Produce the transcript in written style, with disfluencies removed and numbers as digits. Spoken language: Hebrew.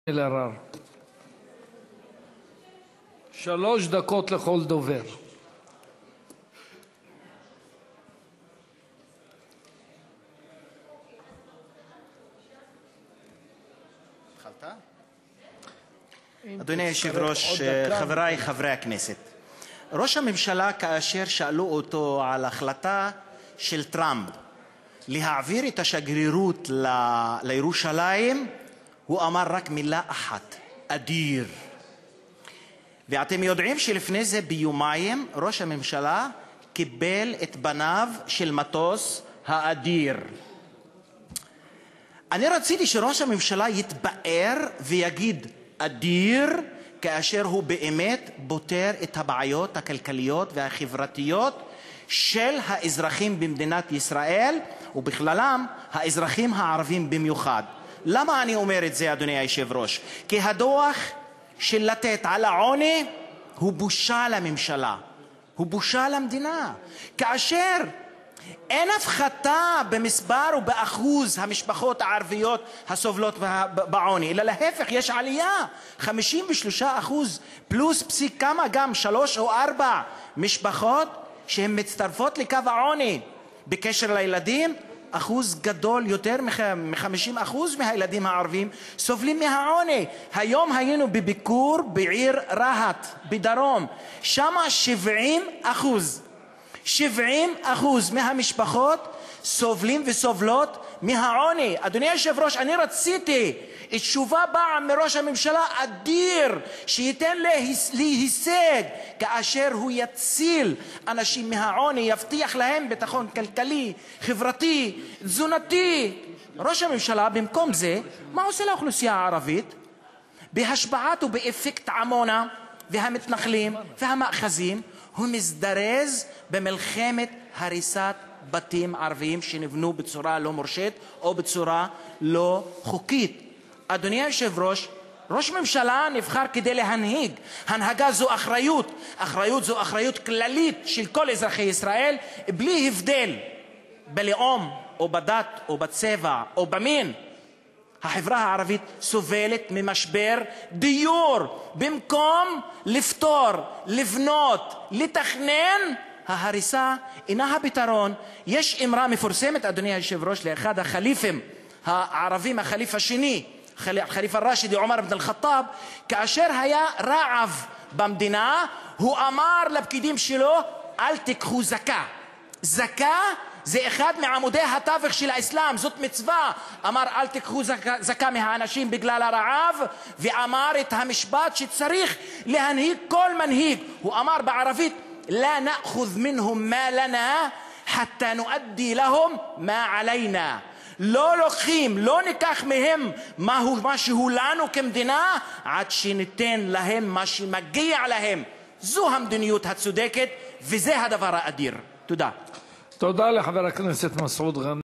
אלהרר. 3 דקות לכל דובר. אדוני היושב-ראש, חברי חברי הכנסת, ראש הממשלה, כאשר שאלו אותו על החלטה של טראמפ להעביר את השגרירות לירושלים, הוא אמר רק מילה אחת: אדיר. ואתם יודעים שלפני זה ביומיים ראש הממשלה קיבל את פניו של מטוס האדיר. אני רציתי שראש הממשלה יתפאר ויגיד אדיר כאשר הוא באמת פותר את הבעיות הכלכליות והחברתיות של האזרחים במדינת ישראל, ובכללם האזרחים הערבים במיוחד. למה אני אומר את זה, אדוני היושב-ראש? כי הדוח של לתת על העוני הוא בושה לממשלה, הוא בושה למדינה. כאשר אין הפחתה במספר ובאחוז המשפחות הערביות הסובלות בעוני, אלא להפך, יש עלייה 53% פלוס פסיק כמה, גם 3 או 4 משפחות שהן מצטרפות לקו העוני. בקשר לילדים, אחוז גדול, יותר מ-50% מהילדים הערבים סובלים מהעוני. היום היינו בביקור בעיר רהט בדרום, שם 70% מהמשפחות סובלים וסובלות מהעוני. אדוני היושב-ראש, אני רציתי תשובה פעם מראש הממשלה אדיר, שייתן לי הישג כאשר הוא יציל אנשים מהעוני, יבטיח להם ביטחון כלכלי, חברתי, תזונתי. ראש הממשלה במקום זה, מה עושה לאוכלוסייה הערבית? בהשפעת ובאפקט עמונה והמתנחלים והמאחזים, הוא מזדרז במלחמת הריסת בתים ערביים שנבנו בצורה לא מורשית או בצורה לא חוקית. אדוני היושב-ראש, ראש ממשלה נבחר כדי להנהיג. הנהגה זו אחריות. אחריות זו אחריות כללית של כל אזרחי ישראל, בלי הבדל בלאום או בדת או בצבע או במין. החברה הערבית סובלת ממשבר דיור. במקום לפתור, לבנות, לתכנן, ההריסה אינה הפתרון. יש אמרה מפורסמת, אדוני היושב-ראש, לאחד החליפים הערבים, החליף השני, חליף א-ראשידי עומר בן אל-ח'טאב, כאשר היה רעב במדינה, הוא אמר לפקידים שלו, אל תיקחו זקה. זקה זה אחד מעמודי התווך של האסלאם, זאת מצווה. אמר אל תיקחו זקה מהאנשים בגלל הרעב, ואמר את המשפט שצריך להנהיג כל מנהיג. הוא אמר בערבית, لا نأخذ منهم ما لنا حتى نؤدي لهم ما علينا. לא לוקחים, לא ניקח מהם מה שהוא לנו כמדינה, עד שניתן להם מה שמגיע להם. זו המדיניות הצודקת, וזה הדבר האדיר. תודה. תודה לחבר הכנסת מסעוד גנאים.